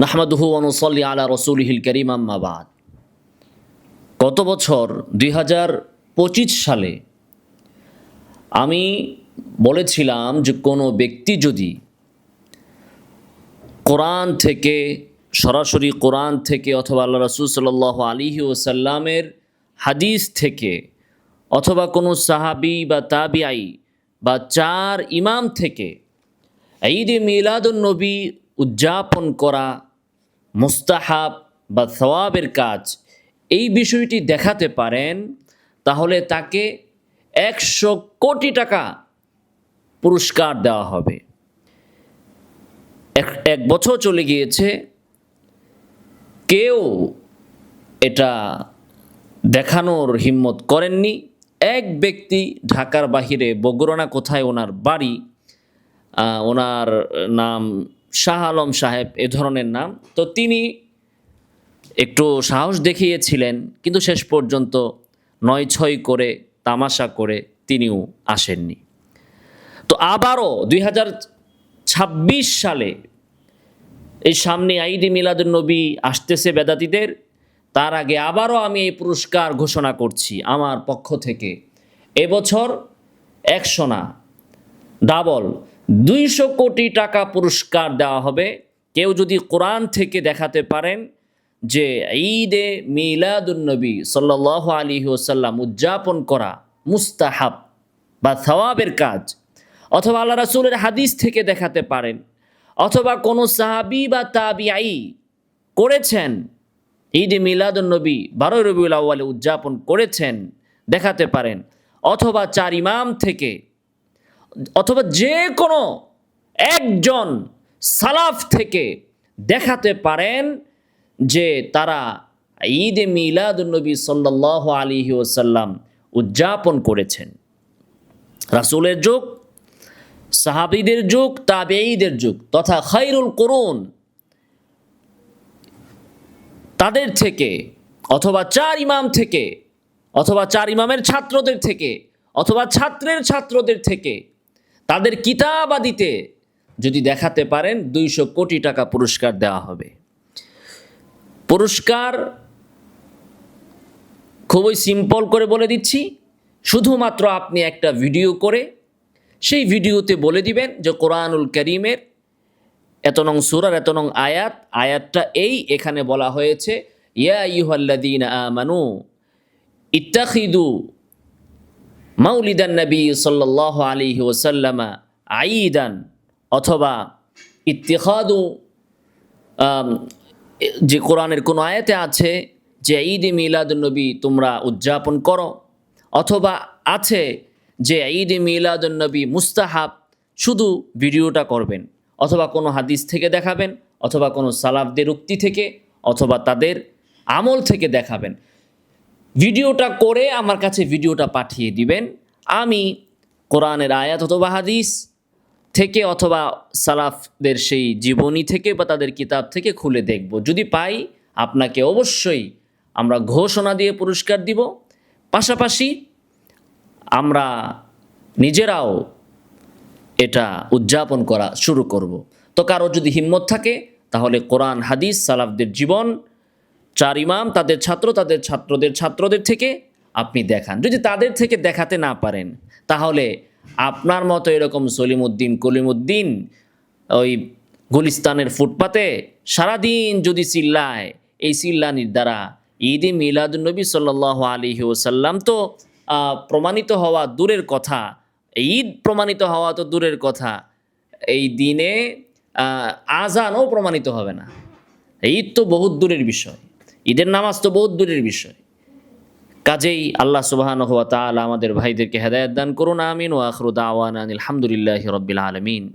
নাহমাদুহু ওয়া নুসাল্লি আলা রাসূলিহিল কারীম আম্মা বাদ। গত বছর ২০২৫ সালে আমি বলেছিলাম যে কোনো ব্যক্তি যদি কোরআন থেকে সরাসরি কোরআন থেকে অথবা আল্লাহ রাসূল সাল্লাল্লাহু আলাইহি ওয়াসাল্লামের হাদিস থেকে অথবা কোনো সাহাবী বা তাবিঈ বা চার ইমাম থেকে ঈদে মিলাদুন্নবী উদযাপন করা মুস্তাহাব বা সওয়াবের কাজ, এই বিষয়টি দেখাতে পারেন, তাহলে তাকে ১০০ কোটি টাকা পুরস্কার দেওয়া হবে। এক বছর চলে গিয়েছে, কেউ এটা দেখানোর হিম্মত করেননি। এক ব্যক্তি ঢাকার বাহিরে বগুড়া কোথায় ওনার বাড়ি, ওনার নাম শাহ আলম সাহেব, এ ধরনের নাম। তো তিনি একটু সাহস দেখিয়েছিলেন, কিন্তু শেষ পর্যন্ত ৯-৬ করে তামাশা করে তিনিও আসেননি। তো আবারও ২০২৬ সালে এই সামনে ঈদে মিলাদুন্নবী আসতেছে বেদাতীদের, তার আগে আবারও আমি এই পুরস্কার ঘোষণা করছি আমার পক্ষ থেকে। এবছর ১০০ না, ডাবল ২০০ কোটি টাকা পুরস্কার দেওয়া হবে কেউ যদি কোরআন থেকে দেখাতে পারেন যে ঈদে মিলাদুন্নবী সাল্লাল্লাহু আলাইহি ওয়াসাল্লাম উদযাপন করা মুস্তাহাব বা সওয়াবের কাজ, অথবা আল্লাহ রাসূলের হাদিস থেকে দেখাতে পারেন, অথবা কোনো সাহাবী বা তাবিঈ করেছেন, ঈদে মিলাদুন্নবী ১২ রবিউল আউয়ালে উদযাপন করেছেন, দেখাতে পারেন, অথবা চার ইমাম থেকে, অথবা যে কোনো একজন সালাফ থেকে দেখাতে পারেন যে তারা ঈদে মিলাদুন্নবী সাল্লাল্লাহু আলাইহি ওয়াসাল্লাম উদযাপন করেছেন। রাসূলের যুগ, সাহাবীদের যুগ, তাবেঈদের যুগ তথা খায়রুল কুরুন, তাদের থেকে, অথবা চার ইমাম থেকে, অথবা চার ইমামের ছাত্রদের থেকে, অথবা ছাত্রের ছাত্রদের থেকে, তাদের কিতাবাদিতে যদি দেখাতে পারেন ২০০ কোটি টাকা পুরস্কার দেওয়া হবে। পুরস্কার খুবই সিম্পল করে বলে দিচ্ছি, শুধুমাত্র আপনি একটা ভিডিও করে সেই ভিডিওতে বলে দিবেন যে কোরআনুল কারীমের এত নং সূরার এত নং আয়াতটা এখানে বলা হয়েছে ইয়া আইয়ুহাল্লাযীনা আমানু ইত্তাখিদু মাউলিদান নবী সাল্লাল্লাহু আলাইহি ওয়াসাল্লাম ঈদান, অথবা ইত্তিখাদু, যে কোরআনের কোনো আয়াতে আছে যে ঈদে মিলাদুন্নবী তোমরা উদযাপন করো, অথবা আছে যে ঈদে মিলাদুন্নবী মুস্তাহাব, শুধু ভিডিওটা করবেন, অথবা কোনো হাদিস থেকে দেখাবেন, অথবা কোনো সালাফদের উক্তি থেকে, অথবা তাদের আমল থেকে দেখাবেন। ভিডিওটা করে আমার কাছে ভিডিওটা পাঠিয়ে দিবেন। আমি কোরআনের আয়াত অথবা হাদিস থেকে, অথবা সালাফদের সেই জীবনী থেকে বা তাদের কিতাব থেকে খুলে দেখব। যদি পাই, আপনাকে অবশ্যই আমরা ঘোষণা দিয়ে পুরস্কার দিব। পাশাপাশি আমরা নিজেরাও এটা উদযাপন করা শুরু করব। তো কারো যদি হিম্মত থাকে, তাহলে কোরআন, হাদিস, সালাফদের জীবন, চার ইমাম, তাদের ছাত্র, তাদের ছাত্রদের ছাত্রদের থেকে আপনি দেখান। যদি তাদের থেকে দেখাতে না পারেন, তাহলে আপনার মতো এরকম সলিমউদ্দিন, কলিমউদ্দিন ওই গুলিস্তানের ফুটপাতে সারাদিন যদি চিল্লায়, এই চিল্লানির দ্বারা ঈদে মিলাদুন্নবী সাল্লাল্লাহু আলাইহি ওয়াসাল্লাম তো প্রমাণিত হওয়া দূরের কথা, ঈদ প্রমাণিত হওয়া তো দূরের কথা, এই দিনে আজানও প্রমাণিত হবে না। ঈদ তো বহুত দূরের বিষয়, ঈদের নামাজ তো বহুত দূরের বিষয়। কাজেই আল্লাহ সুবহানাহু ওয়া তাআলা আমাদের ভাইদেরকে হেদায়েত দান করুন, আমিন। ওয়া আখিরু দাওয়ানা আলহামদুলিল্লাহি রাব্বিল আলামিন।